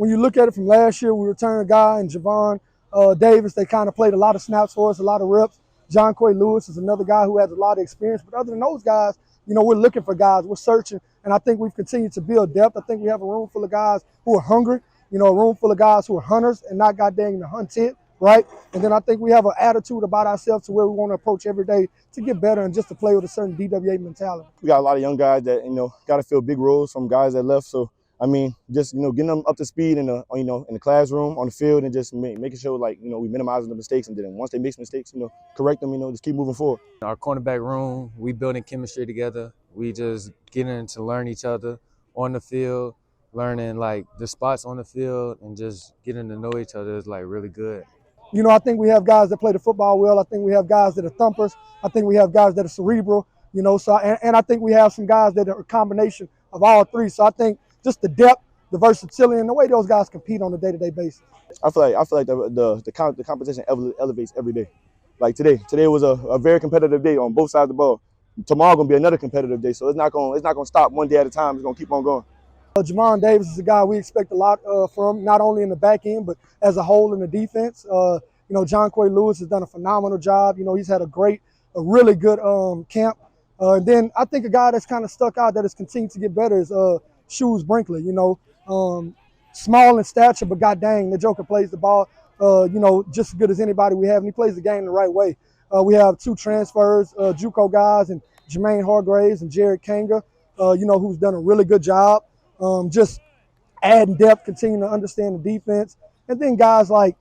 when you look at it from last year, we returned a guy and Javon Davis. They kind of played a lot of snaps for us, a lot of reps. John Coy Lewis is another guy who has a lot of experience. But other than those guys, we're looking for guys. We're searching. And I think we've continued to build depth. I think we have a room full of guys who are hungry, a room full of guys who are hunters and not goddamn hunted, right? And then I think we have an attitude about ourselves to where we want to approach every day to get better and just to play with a certain DWA mentality. We got a lot of young guys that, got to fill big roles from guys that left. So, just, getting them up to speed in the, in the classroom, on the field, and just making sure, like, we minimizing the mistakes. And then once they make mistakes, correct them, just keep moving forward. Our cornerback room, we building chemistry together. We just getting to learn each other on the field, learning like the spots on the field, and just getting to know each other is like really good. I think we have guys that play the football well. I think we have guys that are thumpers. I think we have guys that are cerebral, So and I think we have some guys that are a combination of all three. So I think just the depth, the versatility, and the way those guys compete on a day-to-day basis. I feel like the competition elevates every day. Like today was a very competitive day on both sides of the ball. Tomorrow gonna be another competitive day, so it's not gonna stop one day at a time. It's gonna keep on going. Javon Davis is a guy we expect a lot from, not only in the back end, but as a whole in the defense. John Coy Lewis has done a phenomenal job. He's had a really good camp. And then I think a guy that's kind of stuck out that has continued to get better is Shoes Brinkley. Small in stature, but god dang, the Joker plays the ball, just as good as anybody we have, and he plays the game the right way. We have two transfers, JUCO guys, and Jermaine Hargraves and Jared Kanga, who's done a really good job. Just adding depth, continuing to understand the defense. And then guys like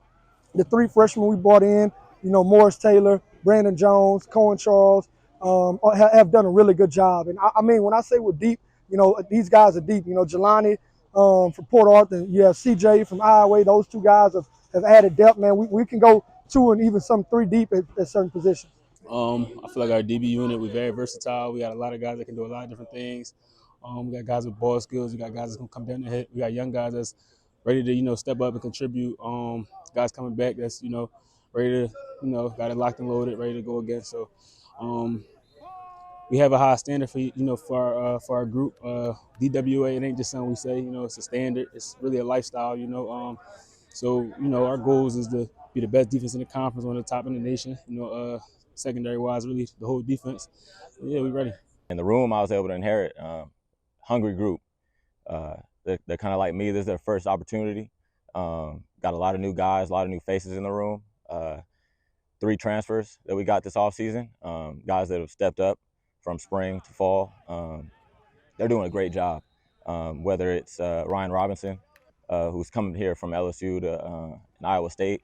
the three freshmen we brought in, Morris Taylor, Brandon Jones, Cohen Charles, have done a really good job. And I mean, when I say we're deep, these guys are deep. Jelani from Port Arthur, you have CJ from Iowa. Those two guys have added depth, man. We can go 2 and even some 3 deep at certain positions. I feel like our DB unit, we're very versatile. We got a lot of guys that can do a lot of different things. We got guys with ball skills. We got guys that's gonna come down and hit. We got young guys that's ready to, step up and contribute. Guys coming back that's, ready to, got it locked and loaded, ready to go again. So, we have a high standard for our group. DWA, it ain't just something we say. It's a standard. It's really a lifestyle. So our goals is to be the best defense in the conference, one of the top in the nation. Secondary wise, really the whole defense. Yeah, we ready. In the room, I was able to inherit hungry group. They're kind of like me. This is their first opportunity. Got a lot of new guys, a lot of new faces in the room. 3 transfers that we got this offseason. Guys that have stepped up from spring to fall. They're doing a great job. Whether it's Ryan Robinson, who's coming here from LSU to Iowa State.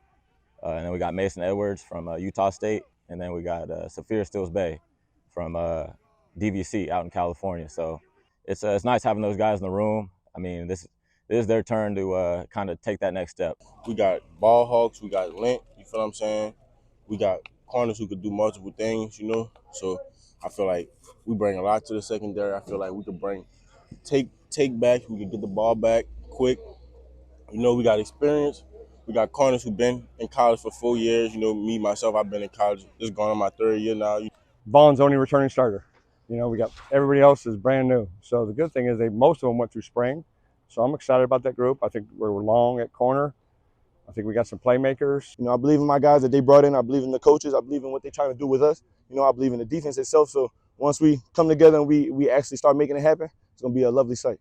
And then we got Mason Edwards from Utah State. And then we got Saphir Stills-Bay from DVC out in California. So it's nice having those guys in the room. I mean, this is their turn to kind of take that next step. We got ball hawks, we got length, you feel what I'm saying? We got corners who could do multiple things, So I feel like we bring a lot to the secondary. I feel like we could take back, we could get the ball back quick. We got experience. We got corners who've been in college for 4 years. Me, myself, I've been in college. Just going on my 3rd year now. Vaughn's only returning starter. We got everybody else is brand new. So the good thing is most of them went through spring. So I'm excited about that group. I think we're long at corner. I think we got some playmakers. I believe in my guys that they brought in. I believe in the coaches. I believe in what they're trying to do with us. I believe in the defense itself. So once we come together and we actually start making it happen, it's going to be a lovely sight.